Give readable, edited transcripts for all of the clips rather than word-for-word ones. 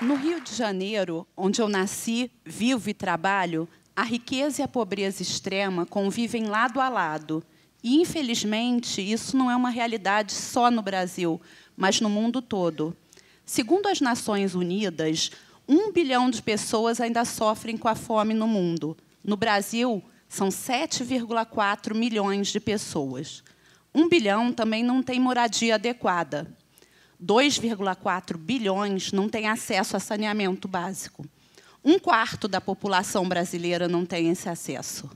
No Rio de Janeiro, onde eu nasci, vivo e trabalho, a riqueza e a pobreza extrema convivem lado a lado. E, infelizmente, isso não é uma realidade só no Brasil, mas no mundo todo. Segundo as Nações Unidas, 1 bilhão de pessoas ainda sofrem com a fome no mundo. No Brasil, são 7,4 milhões de pessoas. 1 bilhão também não tem moradia adequada. 2,4 bilhões não têm acesso a saneamento básico. 1/4 da população brasileira não tem esse acesso.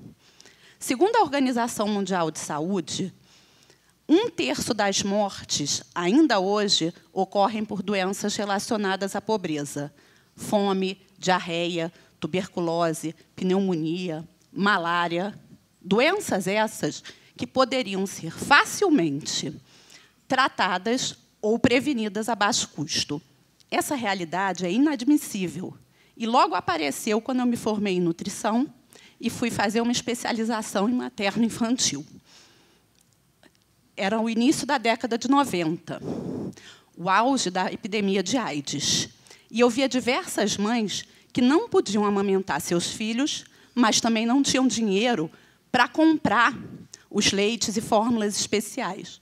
Segundo a Organização Mundial de Saúde, 1/3 das mortes, ainda hoje, ocorrem por doenças relacionadas à pobreza. Fome, diarreia, tuberculose, pneumonia, malária. Doenças essas que poderiam ser facilmente tratadas ou prevenidas a baixo custo. Essa realidade é inadmissível. E logo apareceu quando eu me formei em nutrição e fui fazer uma especialização em materno-infantil. Era o início da década de 90, o auge da epidemia de AIDS. E eu via diversas mães que não podiam amamentar seus filhos, mas também não tinham dinheiro para comprar os leites e fórmulas especiais.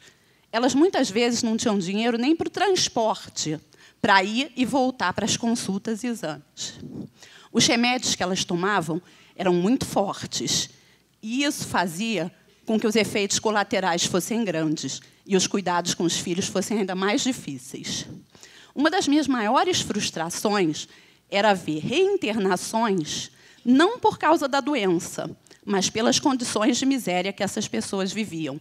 Elas, muitas vezes, não tinham dinheiro nem para o transporte, para ir e voltar para as consultas e exames. Os remédios que elas tomavam eram muito fortes, e isso fazia com que os efeitos colaterais fossem grandes e os cuidados com os filhos fossem ainda mais difíceis. Uma das minhas maiores frustrações era ver reinternações, não por causa da doença, mas pelas condições de miséria que essas pessoas viviam.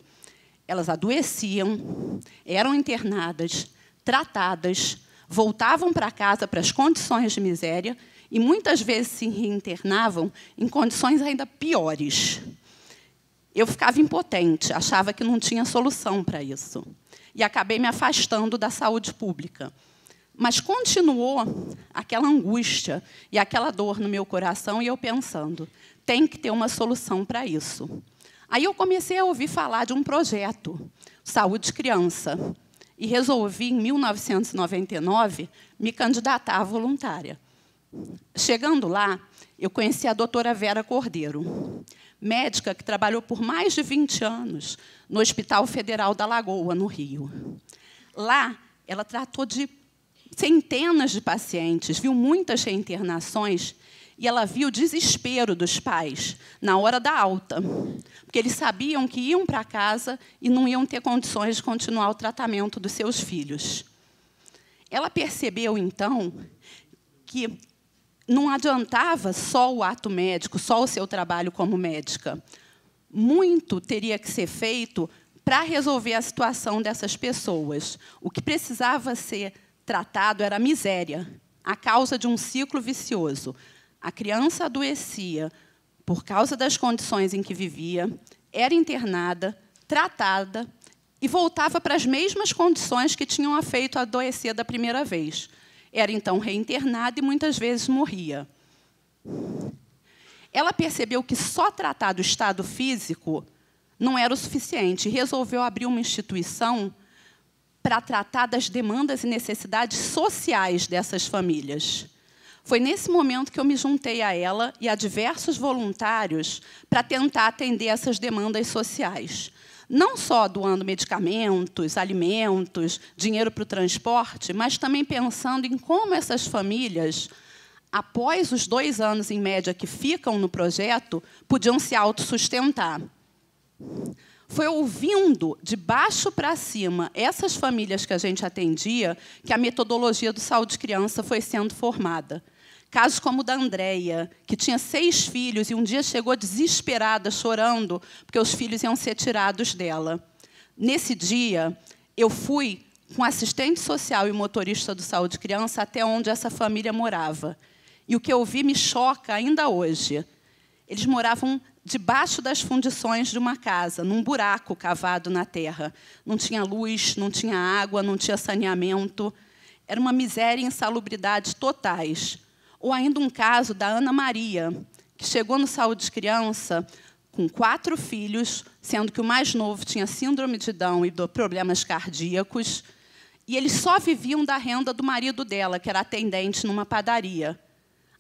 Elas adoeciam, eram internadas, tratadas, voltavam para casa para as condições de miséria e, muitas vezes, se reinternavam em condições ainda piores. Eu ficava impotente, achava que não tinha solução para isso. E acabei me afastando da saúde pública. Mas continuou aquela angústia e aquela dor no meu coração, e eu pensando, tem que ter uma solução para isso. Aí eu comecei a ouvir falar de um projeto, Saúde Criança, e resolvi, em 1999, me candidatar voluntária. Chegando lá, eu conheci a doutora Vera Cordeiro, médica que trabalhou por mais de 20 anos no Hospital Federal da Lagoa, no Rio. Lá, ela tratou de centenas de pacientes, viu muitas reinternações, e ela viu o desespero dos pais na hora da alta, porque eles sabiam que iam para casa e não iam ter condições de continuar o tratamento dos seus filhos. Ela percebeu, então, que não adiantava só o ato médico, só o seu trabalho como médica. Muito teria que ser feito para resolver a situação dessas pessoas. O que precisava ser tratado era a miséria, a causa de um ciclo vicioso. A criança adoecia por causa das condições em que vivia, era internada, tratada e voltava para as mesmas condições que tinham a feito adoecer da primeira vez. Era, então, reinternada e, muitas vezes, morria. Ela percebeu que só tratar do estado físico não era o suficiente e resolveu abrir uma instituição para tratar das demandas e necessidades sociais dessas famílias. Foi nesse momento que eu me juntei a ela e a diversos voluntários para tentar atender essas demandas sociais. Não só doando medicamentos, alimentos, dinheiro para o transporte, mas também pensando em como essas famílias, após os 2 anos, em média, que ficam no projeto, podiam se autossustentar. Foi ouvindo, de baixo para cima, essas famílias que a gente atendia, que a metodologia do Saúde Criança foi sendo formada. Casos como o da Andréia, que tinha 6 filhos e um dia chegou desesperada, chorando, porque os filhos iam ser tirados dela. Nesse dia, eu fui com o assistente social e o motorista do Saúde Criança até onde essa família morava. E o que eu vi me choca ainda hoje. Eles moravam debaixo das fundições de uma casa, num buraco cavado na terra. Não tinha luz, não tinha água, não tinha saneamento. Era uma miséria e insalubridade totais. Ou ainda um caso da Ana Maria, que chegou no Saúde Criança com 4 filhos, sendo que o mais novo tinha síndrome de Down e problemas cardíacos, E eles só viviam da renda do marido dela, que era atendente numa padaria.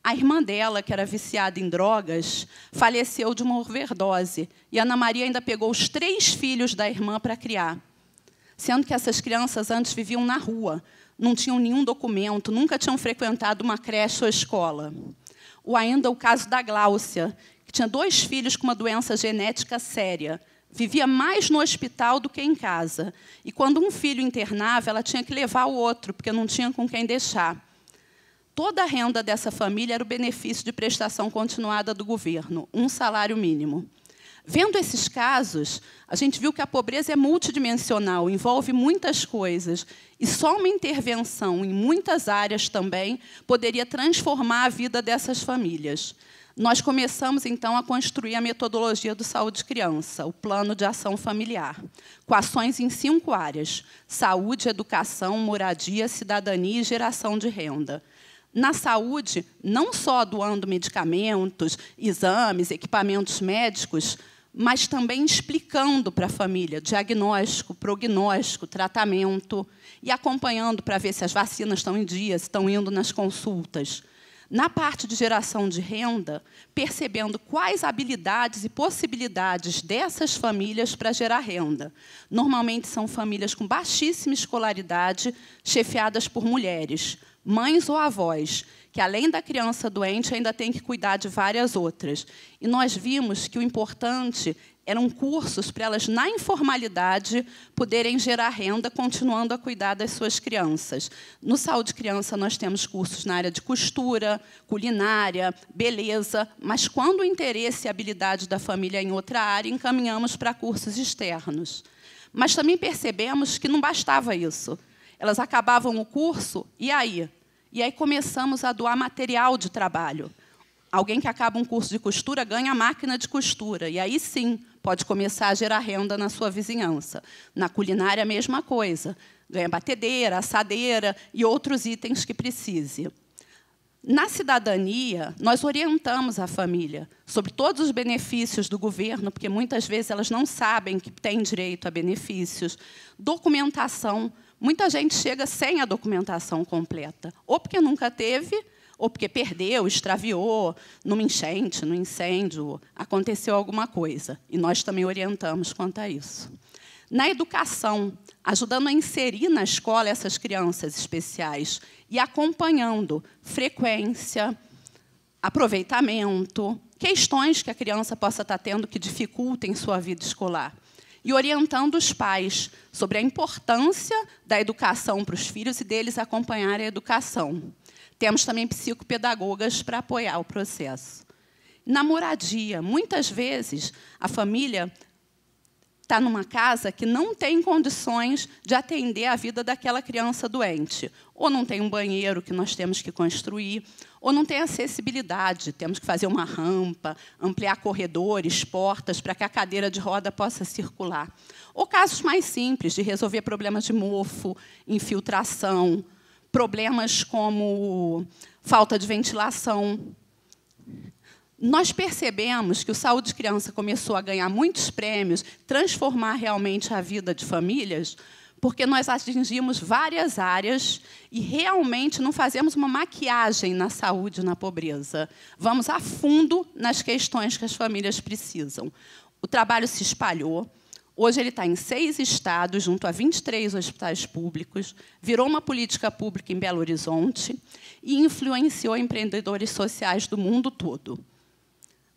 A irmã dela, que era viciada em drogas, faleceu de uma overdose. E a Ana Maria ainda pegou os 3 filhos da irmã para criar. Sendo que essas crianças antes viviam na rua, não tinham nenhum documento, nunca tinham frequentado uma creche ou escola. Ou ainda o caso da Gláucia, que tinha 2 filhos com uma doença genética séria. Vivia mais no hospital do que em casa. E quando um filho internava, ela tinha que levar o outro, porque não tinha com quem deixar. Toda a renda dessa família era o benefício de prestação continuada do governo, um salário mínimo. Vendo esses casos, a gente viu que a pobreza é multidimensional, envolve muitas coisas, e só uma intervenção em muitas áreas também poderia transformar a vida dessas famílias. Nós começamos, então, a construir a metodologia do Saúde Criança, o Plano de Ação Familiar, com ações em 5 áreas: saúde, educação, moradia, cidadania e geração de renda. Na saúde, não só doando medicamentos, exames, equipamentos médicos, mas também explicando para a família diagnóstico, prognóstico, tratamento, e acompanhando para ver se as vacinas estão em dia, se estão indo nas consultas. Na parte de geração de renda, percebendo quais habilidades e possibilidades dessas famílias para gerar renda. Normalmente são famílias com baixíssima escolaridade, chefiadas por mulheres, mães ou avós, que, além da criança doente, ainda tem que cuidar de várias outras. E nós vimos que o importante eram cursos para elas, na informalidade, poderem gerar renda, continuando a cuidar das suas crianças. No Saúde Criança, nós temos cursos na área de costura, culinária, beleza, mas, quando o interesse e a habilidade da família é em outra área, encaminhamos para cursos externos. Mas também percebemos que não bastava isso. Elas acabavam o curso, e aí? E aí começamos a doar material de trabalho. Alguém que acaba um curso de costura ganha máquina de costura, e aí sim pode começar a gerar renda na sua vizinhança. Na culinária, a mesma coisa. Ganha batedeira, assadeira e outros itens que precise. Na cidadania, nós orientamos a família sobre todos os benefícios do governo, porque muitas vezes elas não sabem que têm direito a benefícios. Documentação. Muita gente chega sem a documentação completa, ou porque nunca teve, ou porque perdeu, extraviou, numa enchente, no incêndio, aconteceu alguma coisa. E nós também orientamos quanto a isso. Na educação, ajudando a inserir na escola essas crianças especiais e acompanhando frequência, aproveitamento, questões que a criança possa estar tendo que dificultem sua vida escolar. E orientando os pais sobre a importância da educação para os filhos e deles acompanharem a educação. Temos também psicopedagogas para apoiar o processo. Na moradia, muitas vezes, a família está numa casa que não tem condições de atender a vida daquela criança doente. Ou não tem um banheiro que nós temos que construir, ou não tem acessibilidade, temos que fazer uma rampa, ampliar corredores, portas, para que a cadeira de roda possa circular. Ou casos mais simples, de resolver problemas de mofo, infiltração, problemas como falta de ventilação. Nós percebemos que o Saúde Criança começou a ganhar muitos prêmios, transformar realmente a vida de famílias, porque nós atingimos várias áreas e realmente não fazemos uma maquiagem na saúde e na pobreza. Vamos a fundo nas questões que as famílias precisam. O trabalho se espalhou. Hoje ele está em 6 estados, junto a 23 hospitais públicos, virou uma política pública em Belo Horizonte e influenciou empreendedores sociais do mundo todo.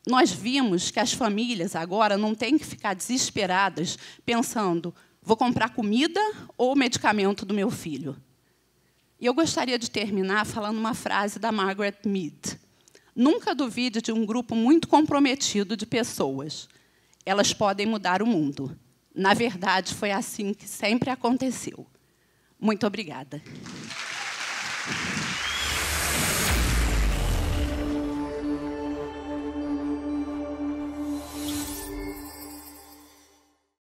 Nós vimos que as famílias agora não têm que ficar desesperadas pensando: vou comprar comida ou medicamento do meu filho? E eu gostaria de terminar falando uma frase da Margaret Mead. Nunca duvide de um grupo muito comprometido de pessoas. Elas podem mudar o mundo. Na verdade, foi assim que sempre aconteceu. Muito obrigada.